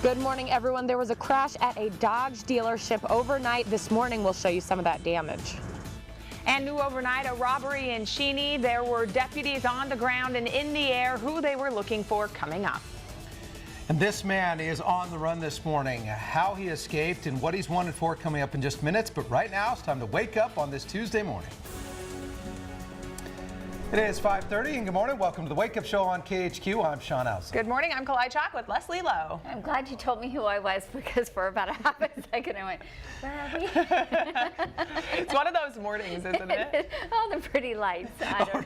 Good morning, everyone. There was a crash at a Dodge dealership overnight this morning. We'll show you some of that damage. And new overnight, a robbery in Cheney. There were deputies on the ground and in the air. Who they were looking for coming up. And this man is on the run this morning. How he escaped and what he's wanted for coming up in just minutes. But right now, it's time to wake up on this Tuesday morning. It is 5:30 and good morning. Welcome to the Wake Up Show on KHQ. I'm Sean House. Good morning. I'm Kalai with Leslie Lowe. I'm glad you told me who I was because for about a half a second I went, where are we? It's one of those mornings, isn't it? Oh, the pretty lights. I don't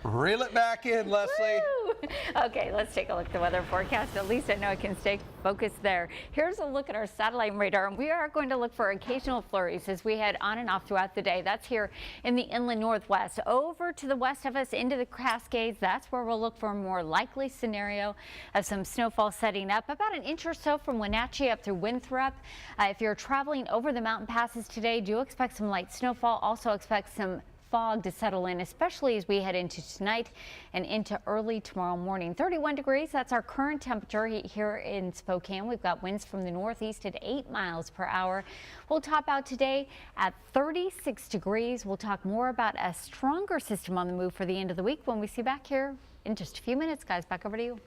Reel it back in, Leslie. Woo! Okay, let's take a look at the weather forecast. At least I know I can stay focused there. Here's a look at our satellite radar. We are going to look for occasional flurries as we head on and off throughout the day. That's here in the inland northwest. Over to the west of us into the Cascades, that's where we'll look for a more likely scenario of some snowfall setting up. About an inch or so from Wenatchee up through Winthrop. If you're traveling over the mountain passes today, do expect some light snowfall. Also expect some fog to settle in, especially as we head into tonight and into early tomorrow morning. 31 degrees, that's our current temperature here in Spokane. We've got winds from the northeast at 8 miles per hour. We'll top out today at 36 degrees. We'll talk more about a stronger system on the move for the end of the week when we see you back here in just a few minutes. Guys, back over to you.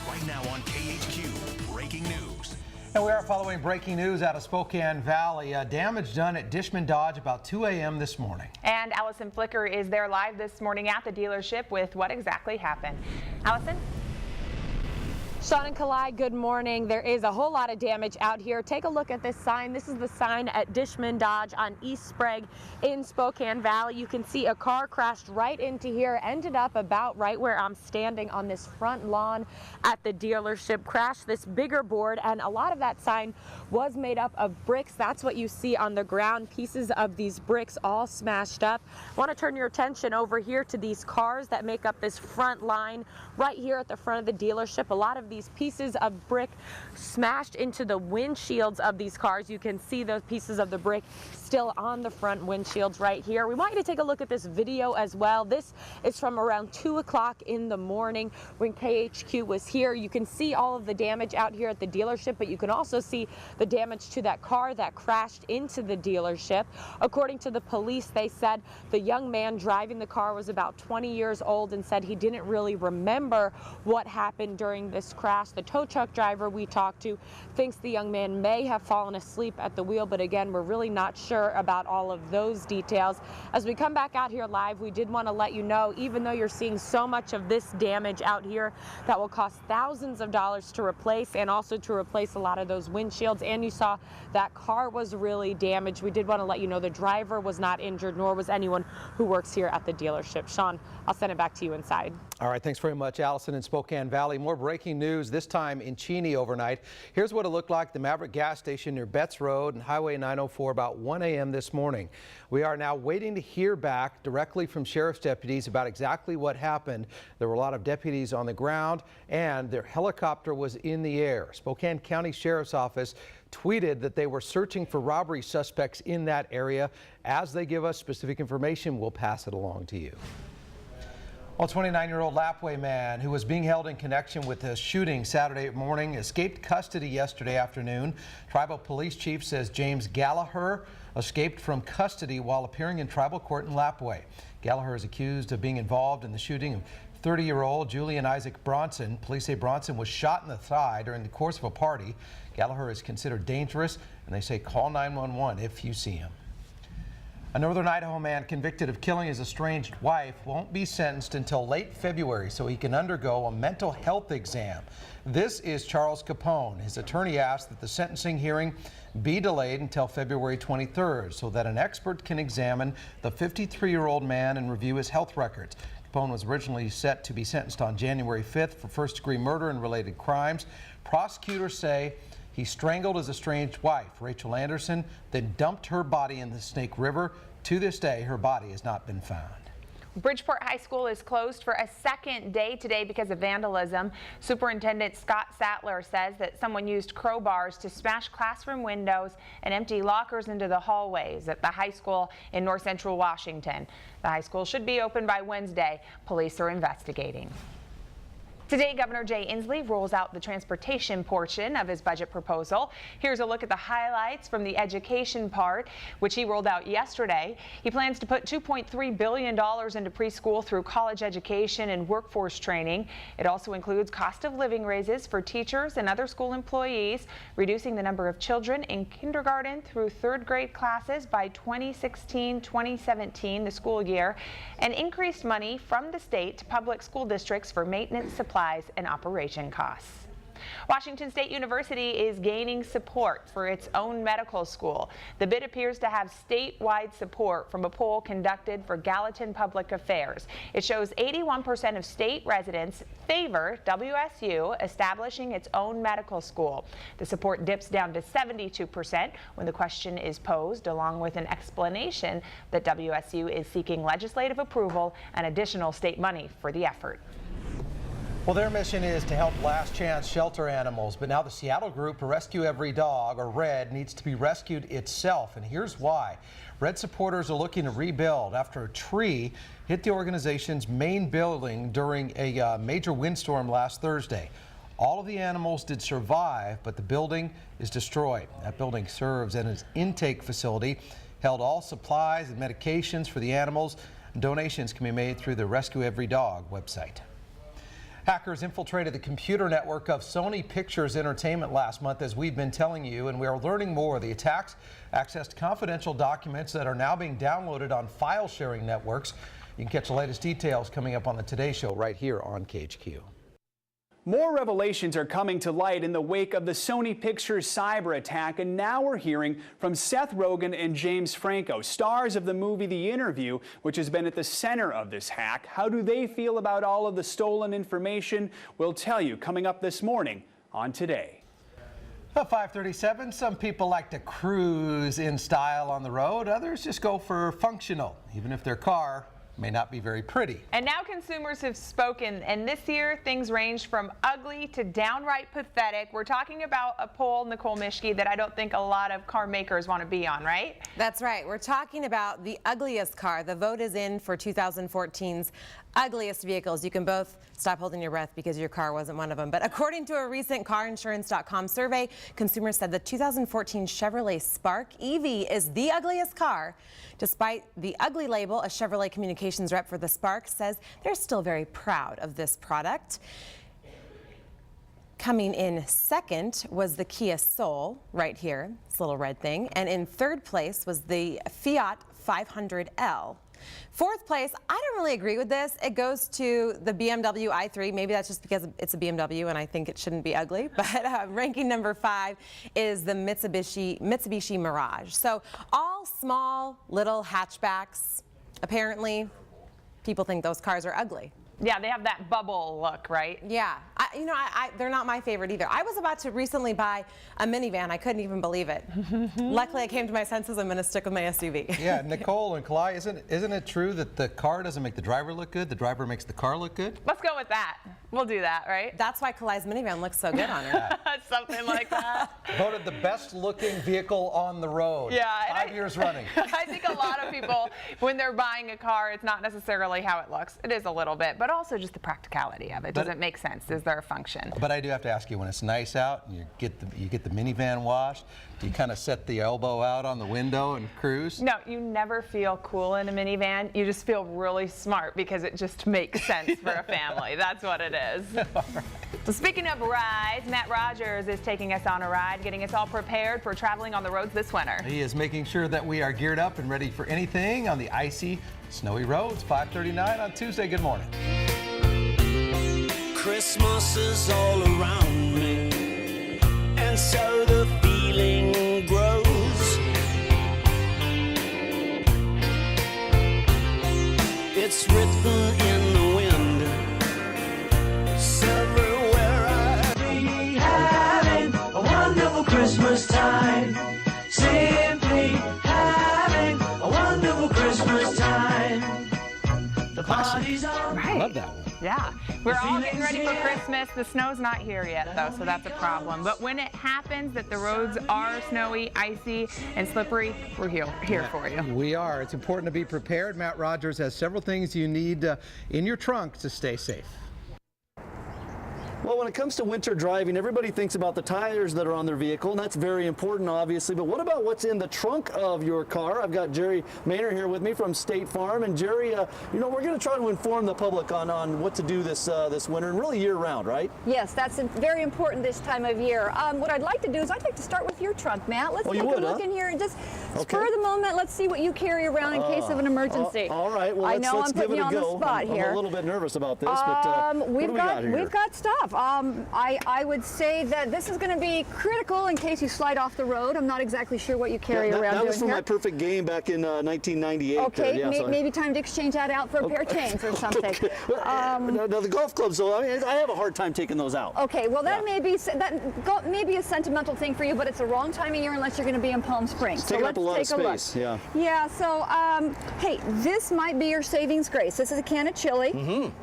Right now on KHQ, breaking news. And we are following breaking news out of Spokane Valley. Damage done at Dishman Dodge about 2 a.m. this morning. And Allison Flicker is there live this morning at the dealership with what exactly happened. Allison? Sean and Kalai, good morning. There is a whole lot of damage out here. Take a look at this sign. This is the sign at Dishman Dodge on East Sprague in Spokane Valley. You can see a car crashed right into here, ended up about right where I'm standing on this front lawn at the dealership. Crashed this bigger board, and a lot of that sign was made up of bricks. That's what you see on the ground, pieces of these bricks all smashed up. I want to turn your attention over here to these cars that make up this front line right here at the front of the dealership. A lot of these pieces of brick smashed into the windshields of these cars. You can see those pieces of the brick still on the front windshields right here. We want you to take a look at this video as well. This is from around 2 o'clock in the morning when KHQ was here. You can see all of the damage out here at the dealership, but you can also see the damage to that car that crashed into the dealership. According to the police, they said the young man driving the car was about 20 years old and said he didn't really remember what happened during this crash. The tow truck driver we talked to thinks the young man may have fallen asleep at the wheel, but again, we're really not sure about all of those details. As we come back out here live, we did want to let you know, even though you're seeing so much of this damage out here that will cost thousands of dollars to replace, and also to replace a lot of those windshields, and you saw that car was really damaged, we did want to let you know the driver was not injured, nor was anyone who works here at the dealership. Sean, I'll send it back to you inside. All right, thanks very much, Allison in Spokane Valley. More breaking news, this time in Cheney overnight. Here's what it looked like at the Maverick gas station near Betts Road and Highway 904 about 1 a.m. this morning. We are now waiting to hear back directly from sheriff's deputies about exactly what happened. There were a lot of deputies on the ground and their helicopter was in the air. Spokane County Sheriff's Office tweeted that they were searching for robbery suspects in that area. As they give us specific information, we'll pass it along to you. Well, 29-year-old Lapwai man who was being held in connection with the shooting Saturday morning escaped custody yesterday afternoon. Tribal Police Chief says James Gallagher escaped from custody while appearing in tribal court in Lapwai. Gallagher is accused of being involved in the shooting of 30-year-old Julian Isaac Bronson. Police say Bronson was shot in the thigh during the course of a party. Gallagher is considered dangerous, and they say call 911 if you see him. A Northern Idaho man convicted of killing his estranged wife won't be sentenced until late February so he can undergo a mental health exam. This is Charles Capone. His attorney asked that the sentencing hearing be delayed until February 23rd so that an expert can examine the 53-year-old man and review his health records. Capone was originally set to be sentenced on January 5th for first-degree murder and related crimes. Prosecutors say he strangled his estranged wife, Rachel Anderson, then dumped her body in the Snake River. To this day, her body has not been found. Bridgeport High School is closed for a second day today because of vandalism. Superintendent Scott Sattler says that someone used crowbars to smash classroom windows and empty lockers into the hallways at the high school in north central Washington. The high school should be open by Wednesday. Police are investigating. Today, Governor Jay Inslee rolls out the transportation portion of his budget proposal. Here's a look at the highlights from the education part, which he rolled out yesterday. He plans to put $2.3 billion into preschool through college education and workforce training. It also includes cost of living raises for teachers and other school employees, reducing the number of children in kindergarten through third grade classes by 2016-2017, the school year, and increased money from the state to public school districts for maintenance, supplies, and operation costs. Washington State University is gaining support for its own medical school. The bid appears to have statewide support from a poll conducted for Gallatin Public Affairs. It shows 81% of state residents favor WSU establishing its own medical school. The support dips down to 72% when the question is posed, along with an explanation that WSU is seeking legislative approval and additional state money for the effort. Well, their mission is to help last chance shelter animals, but now the Seattle group Rescue Every Dog, or RED, needs to be rescued itself, and here's why. RED supporters are looking to rebuild after a tree hit the organization's main building during a major windstorm last Thursday. All of the animals did survive, but the building is destroyed. That building serves as an intake facility, held all supplies and medications for the animals. Donations can be made through the Rescue Every Dog website. Hackers infiltrated the computer network of Sony Pictures Entertainment last month, as we've been telling you, and we are learning more. The attacks accessed confidential documents that are now being downloaded on file sharing networks. You can catch the latest details coming up on the Today Show right here on KHQ. More revelations are coming to light in the wake of the Sony Pictures cyber attack, and now we're hearing from Seth Rogen and James Franco, stars of the movie The Interview, which has been at the center of this hack. How do they feel about all of the stolen information? We'll tell you coming up this morning on Today. At 5:37, some people like to cruise in style on the road. Others just go for functional, even if their car may not be very pretty. And now consumers have spoken, and this year things ranged from ugly to downright pathetic. We're talking about a poll, Nicole Mischke, that I don't think a lot of car makers want to be on, right? That's right. We're talking about the ugliest car. The vote is in for 2014's ugliest vehicles. You can both stop holding your breath because your car wasn't one of them. But according to a recent carinsurance.com survey, consumers said the 2014 Chevrolet Spark EV is the ugliest car. Despite the ugly label, a Chevrolet communications rep for the Spark says they're still very proud of this product. Coming in second was the Kia Soul, right here, this little red thing. And in third place was the Fiat 500L. Fourth place, I don't really agree with this. It goes to the BMW i3. Maybe that's just because it's a BMW and I think it shouldn't be ugly. But ranking number 5 is the Mitsubishi Mirage. So all small little hatchbacks. Apparently, people think those cars are ugly. Yeah, they have that bubble look, right? Yeah, they're not my favorite either. I was about to recently buy a minivan. I couldn't even believe it. Luckily, I came to my senses. I'm going to stick with my SUV. Yeah, Nicole and Kalai, isn't it true that the car doesn't make the driver look good? The driver makes the car look good? Let's go with that. We'll do that, right? That's why Kalai's minivan looks so good on her. Something like that. Voted the best looking vehicle on the road. Yeah. 5 years running. I think a lot of people, when they're buying a car, it's not necessarily how it looks. It is a little bit, but also just the practicality of it. Doesn't make sense. Is there a function? But I do have to ask you, when it's nice out and you get the minivan washed, do you kind of set the elbow out on the window and cruise? No, you never feel cool in a minivan. You just feel really smart because it just makes sense for a family. That's what it is. Right. So speaking of rides, Matt Rogers is taking us on a ride, getting us all prepared for traveling on the roads this winter. He is making sure that we are geared up and ready for anything on the icy, snowy roads. 5:39 on Tuesday. Good morning. Christmas is all around me, and so the feeling grows. It's written in the wind, it's everywhere I be. Having a wonderful Christmas time, simply having a wonderful Christmas time. The party's on. Right. Love that one. Yeah. We're all getting ready for Christmas. The snow's not here yet, though, so that's a problem. But when it happens that the roads are snowy, icy, and slippery, we're here for you. We are. It's important to be prepared. Matt Rogers has several things you need in your trunk to stay safe. Well, when it comes to winter driving, everybody thinks about the tires that are on their vehicle, and that's very important, obviously. But what about what's in the trunk of your car? I've got Jerry Maynard here with me from State Farm. And Jerry, you know, we're going to try to inform the public on what to do this winter and really year-round, right? Yes, that's very important this time of year. What I'd like to do is I'd like to start with your trunk, Matt. Let's take a look in here and just spur the moment. Let's see what you carry around in case of an emergency. All right. Well, let's give it a go. I'm a little bit nervous about this, but we've got stuff. I would say that this is going to be critical in case you slide off the road. I'm not exactly sure what you carry around. That was from my perfect game back in 1998. Okay, maybe time to exchange that out for a pair of chains or something. Now the golf clubs, though, I mean, I have a hard time taking those out. Okay, well that may be a sentimental thing for you, but it's the wrong time of year unless you're going to be in Palm Springs. So let's take a look. Yeah. Yeah. So hey, this might be your savings grace. This is a can of chili.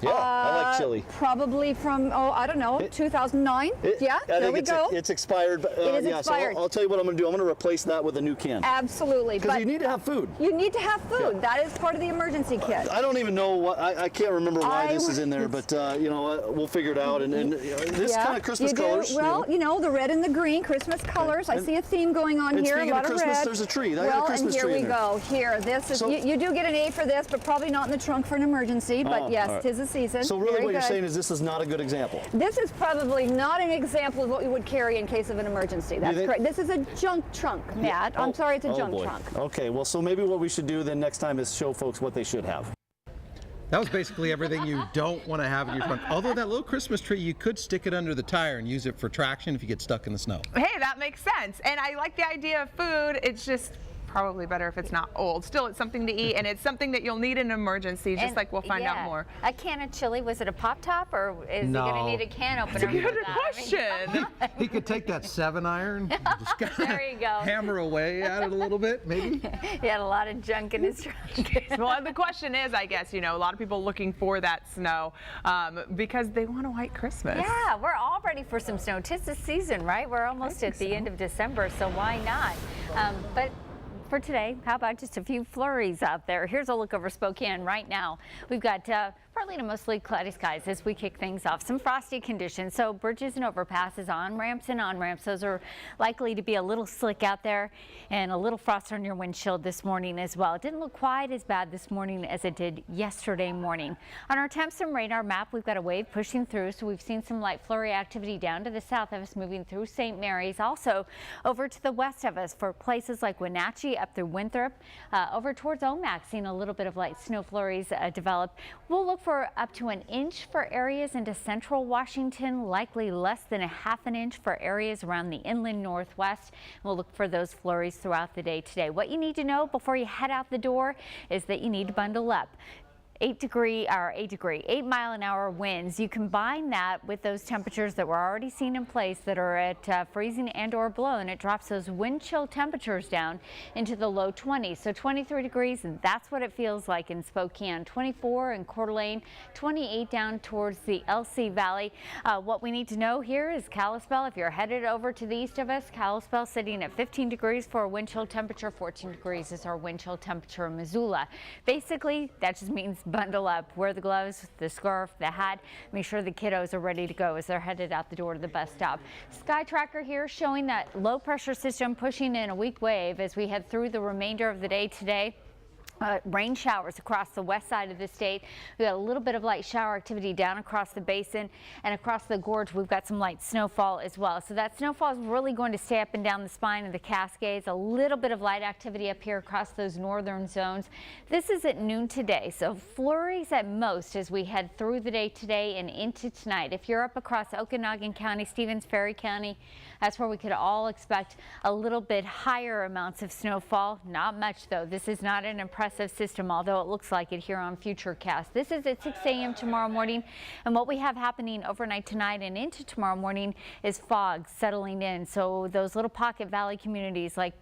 Yeah, I like chili. Probably from I don't know, 2009. There we go. It's expired. But, it is expired. So I'll tell you what I'm going to do. I'm going to replace that with a new can. Absolutely. Because you need to have food. You need to have food. Yeah. That is part of the emergency kit. I don't even know what. I can't remember why this is in there, but you know, we'll figure it out. And this kind of Christmas colors. Well, you know, the red and the green Christmas colors. I see a theme going on here. A lot of Christmas, red. there's a tree. And here we go. Here, this is. You do get an A for this, but probably not in the trunk for an emergency. But yes, 'tis the season. So really, what you're saying is this is not a good example. This is probably not an example of what you would carry in case of an emergency. That's correct. This is a junk trunk, Matt. I'm sorry, it's a junk trunk. Okay, well, so maybe what we should do then next time is show folks what they should have. That was basically everything you don't want to have in your front. Although that little Christmas tree, you could stick it under the tire and use it for traction if you get stuck in the snow. Hey, that makes sense. And I like the idea of food. It's just probably better if it's not old. Still, it's something to eat, and it's something that you'll need in an emergency, just like we'll find out more. A can of chili, was it a pop top, or is he going to need a can opener? That's a good question. He could take that 7-iron, just there you go. Hammer away at it a little bit, maybe. He had a lot of junk in his trunk. Well, the question is, I guess, you know, a lot of people looking for that snow because they want a white Christmas. Yeah, we're all ready for some snow. 'Tis the season, right? We're almost at the end of December, so why not? But for today, how about just a few flurries out there? Here's a look over Spokane right now. We've got partly to mostly cloudy skies as we kick things off. Some frosty conditions, so bridges and overpasses, on-ramps and on-ramps. Those are likely to be a little slick out there, and a little frost on your windshield this morning as well. It didn't look quite as bad this morning as it did yesterday morning. On our temps and radar map, we've got a wave pushing through, so we've seen some light flurry activity down to the south of us, moving through St. Mary's, also over to the west of us for places like Wenatchee, up through Winthrop, over towards Omak, seeing a little bit of light snow flurries develop. We'll look for up to an inch for areas into central Washington, likely less than a half an inch for areas around the inland northwest. We'll look for those flurries throughout the day today. What you need to know before you head out the door is that you need to bundle up. 8 mile-an-hour winds. You combine that with those temperatures that we're already seeing in place that are at freezing and or below, and it drops those wind chill temperatures down into the low 20s. So 23 degrees, and that's what it feels like in Spokane. 24 in Coeur d'Alene, 28 down towards the LC Valley. What we need to know here is Kalispell. If you're headed over to the east of us, Kalispell sitting at 15 degrees for a wind chill temperature. 14 degrees is our wind chill temperature in Missoula. Basically, that just means bundle up, wear the gloves, the scarf, the hat. Make sure the kiddos are ready to go as they're headed out the door to the bus stop. Sky tracker here showing that low pressure system pushing in a weak wave as we head through the remainder of the day today. Rain showers across the west side of the state. We got a little bit of light shower activity down across the basin, and across the gorge we've got some light snowfall as well. So that snowfall is really going to stay up and down the spine of the Cascades. A little bit of light activity up here across those northern zones. This is at noon today, so flurries at most as we head through the day today and into tonight. If you're up across Okanogan County, Stevens Ferry County, that's where we could all expect a little bit higher amounts of snowfall. Not much though. This is not an impressive system, although it looks like it here on Futurecast. This is at 6 a.m. tomorrow morning, and what we have happening overnight tonight and into tomorrow morning is fog settling in. So those little pocket valley communities like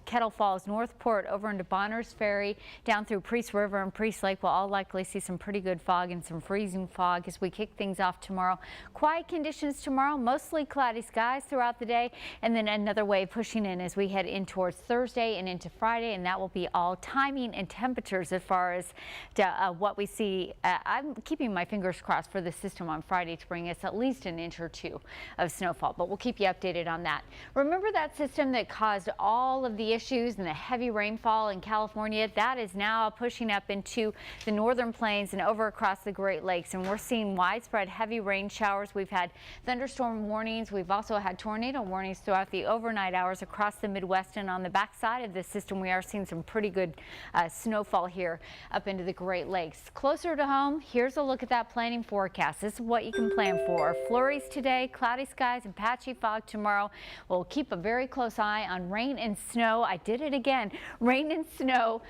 Kettle Falls, Northport, over into Bonners Ferry, down through Priest River and Priest Lake will all likely see some pretty good fog and some freezing fog as we kick things off tomorrow. Quiet conditions tomorrow, mostly cloudy skies throughout the day, and then another wave pushing in as we head in towards Thursday and into Friday, and that will be all timing and temperatures as far as what we see. I'm keeping my fingers crossed for the system on Friday to bring us at least an inch or two of snowfall, but we'll keep you updated on that. Remember that system that caused all of the issues and the heavy rainfall in California? That is now pushing up into the northern plains and over across the Great Lakes, and we're seeing widespread heavy rain showers. We've had thunderstorm warnings. We've also had tornado warnings throughout the overnight hours across the Midwest, and on the backside of this system we are seeing some pretty good snowfall here up into the Great Lakes. Closer to home, here's a look at that planning forecast. This is what you can plan for. Flurries today, cloudy skies and patchy fog tomorrow. We'll keep a very close eye on rain and snow. I did it again. Rain and snow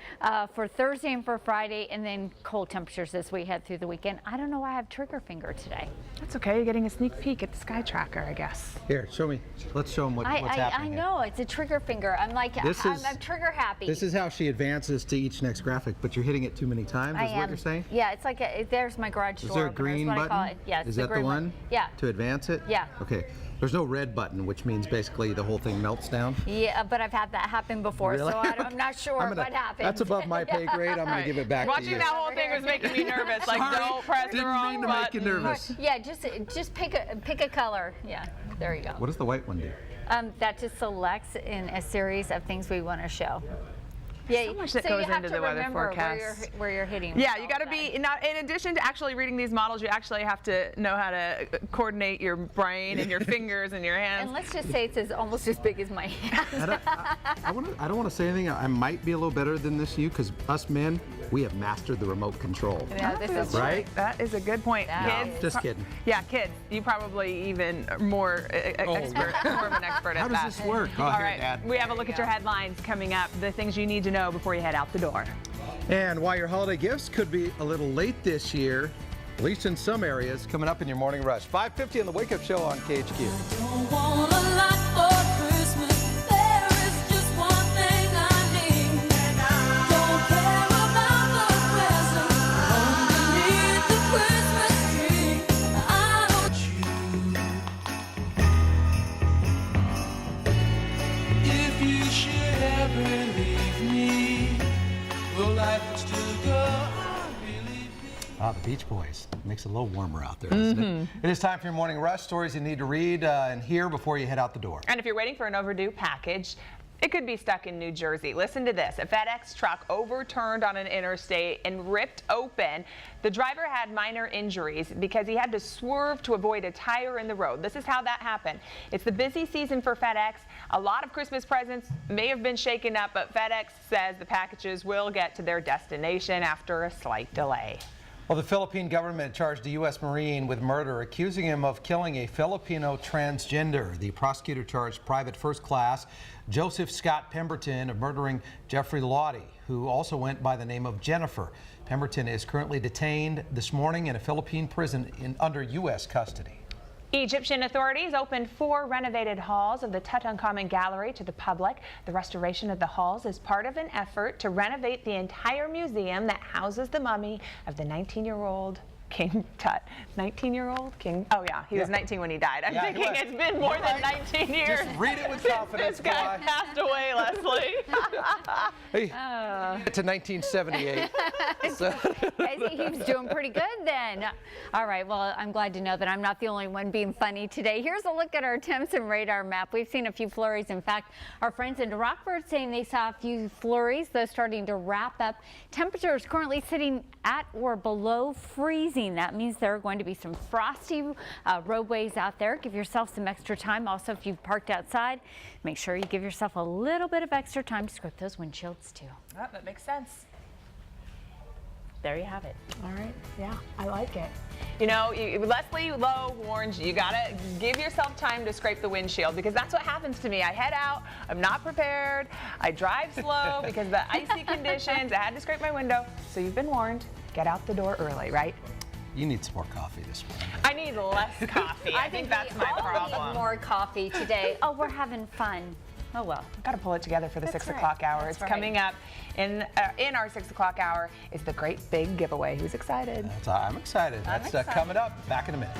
for Thursday and for Friday, and then cold temperatures as we head through the weekend. I don't know why I have trigger finger today. That's okay. You're getting a sneak peek at the sky tracker, I guess. Here, show me. Let's show them what's happening. I know, it's a trigger finger. I'm like, I'm trigger happy. This is how she advances to each next graphic, but you're hitting it too many times, is what you're saying? Yeah, it's like, there's my garage door. Is there a green button? Yes, is that the one? Yeah. To advance it? Yeah. Okay. There's no red button, which means basically the whole thing melts down. Yeah, but I've had that happen before, really? so I'm not sure what happened. That's above my pay grade. I'm going to give it back to you. Watching that whole thing was making me nervous. Like, don't press the wrong button. Didn't mean to make you nervous. Yeah, just pick a color. Yeah, there you go. What does the white one do? That just selects in a series of things we want to show. Yeah, so much that goes into the weather forecast. Where you're hitting. Yeah, you got to be, in addition to actually reading these models, you actually have to know how to coordinate your brain and your fingers and your hands. And let's just say it's almost as big as my hands. I don't want to say anything. I might be a little better than this, because us men, we have mastered the remote control. Yeah, this is right. That is a good point. Yeah. Kids, just kidding. Yeah, kids. You probably even more expert, more of an expert at that. How does this work? All right, Dad. We have a look at your headlines coming up. The things you need to know before you head out the door. And why your holiday gifts could be a little late this year, at least in some areas, coming up in your morning rush. 5:50 on the Wake Up Show on KHQ. Ah, the Beach Boys. Makes it a little warmer out there, doesn't it? It is time for your morning rush. Stories you need to read and hear before you head out the door. And if you're waiting for an overdue package, it could be stuck in New Jersey. Listen to this. A FedEx truck overturned on an interstate and ripped open. The driver had minor injuries because he had to swerve to avoid a tire in the road. This is how that happened. It's the busy season for FedEx. A lot of Christmas presents may have been shaken up, but FedEx says the packages will get to their destination after a slight delay. Well, the Philippine government charged a U.S. Marine with murder, accusing him of killing a Filipino transgender. The prosecutor charged Private First Class Joseph Scott Pemberton of murdering Jeffrey Lawty, who also went by the name of Jennifer. Pemberton is currently detained this morning in a Philippine prison under U.S. custody. Egyptian authorities opened 4 renovated halls of the Tutankhamun Gallery to the public. The restoration of the halls is part of an effort to renovate the entire museum that houses the mummy of the 19-year-old King Tut. 19-year-old King? Oh, yeah. He was 19 when he died. I'm thinking it's been more than 19 years. Just read it with confidence. This guy passed away, Leslie. Hey, to 1978. So. He was doing pretty good then. All right, well, I'm glad to know that I'm not the only one being funny today. Here's a look at our temps and radar map. We've seen a few flurries. In fact, our friends in Rockford saying they saw a few flurries. Those starting to wrap up. Temperatures currently sitting at or below freezing. That means there are going to be some frosty roadways out there. Give yourself some extra time. Also, if you've parked outside, make sure you give yourself a little bit of extra time to scrape those windshields too. Oh, that makes sense. There you have it. All right. Yeah, I like it. You know, Leslie Lowe warns you, gotta give yourself time to scrape the windshield, because that's what happens to me. I head out, I'm not prepared, I drive slow because of the icy conditions. I had to scrape my window. So you've been warned. Get out the door early, right? You need some more coffee this morning. I need less coffee. I think that's my problem. Need more coffee today. Oh, we're having fun. Oh, well. I've got to pull it together for the 6 o'clock hour. It's coming up in our 6 o'clock hour is the great big giveaway. Who's excited? I'm excited. That's coming up. Back in a minute.